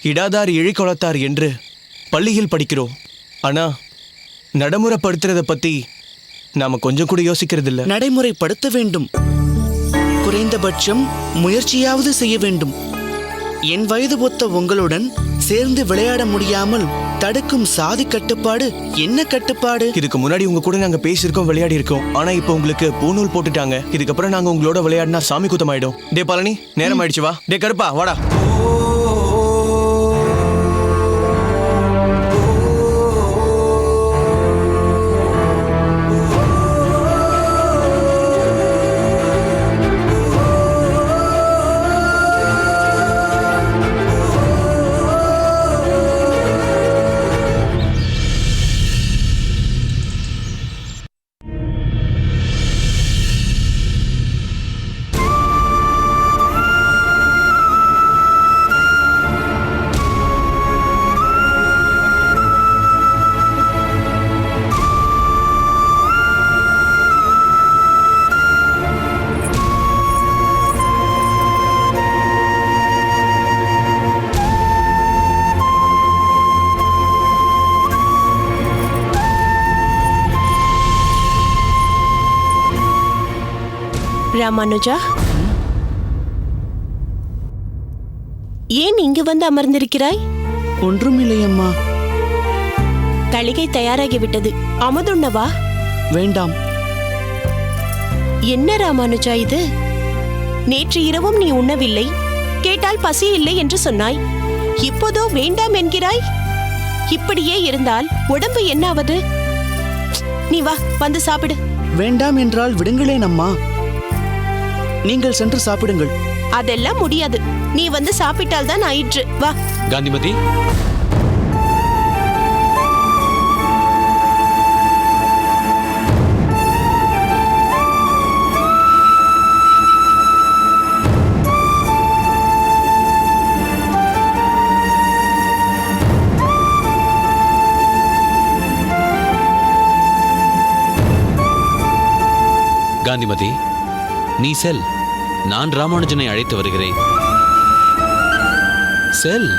இடாதார் இழிகொளத்தார் என்று பள்ளியில் படிக்கிறோம். ஆனா நடைமுறைப்படுத்துறத பத்தி நாம கொஞ்சம் கூட யோசிக்கிறது இல்ல. நடைமுறைப்படுத்த வேண்டும். குறைந்தபட்சம் முயற்சியாவது செய்ய வேண்டும். என் வயது ஒத்த உங்களுடன் சேர்ந்து விளையாட முடியாமல் தடுக்கும் சாதி கட்டுப்பாடு என்ன கட்டுப்பாடு? இதுக்கு முன்னாடி உங்க கூட நாங்க பேசியிருக்கோம், விளையாடி இருக்கோம். ஆனா இப்போ உங்களுக்கு பூநூல் போட்டுட்டாங்க. இதுக்கப்புறம் நாங்க உங்களோட விளையாடினா சாமி குத்தம் ஆயிடும். டே பழனி, நேரம் ஆயிடுச்சு, வா. டே கருப்பா, வாடா. ராமானுஜா, ஏன் இங்கு வந்து அமர்ந்திருக்கிறாய்? ஒன்றுமில்லையம்மா. தளிகை தயாராகிவிட்டது, அமுதுண்ணவா? வேண்டாம். என்ன ராமானுஜா இது? நேற்று இரவும் நீ உண்ணவில்லை, கேட்டால் பசி இல்லை என்று சொன்னாய். இப்போதோ வேண்டாம் என்கிறாய். இப்படியே இருந்தால் உடம்பு என்னாவது? நீ வா, வந்து சாப்பிடு. வேண்டாம் என்றால் விடுங்களேன் அம்மா. நீங்கள் சென்று சாப்பிடுங்கள். அதெல்லாம் முடியாது. நீ வந்து சாப்பிட்டால் தான் ஆயிற்று. வா. காந்திமதி, காந்திமதி, நீ செல். நான் ராமானுஜனை அழைத்து வருகிறேன். செல்.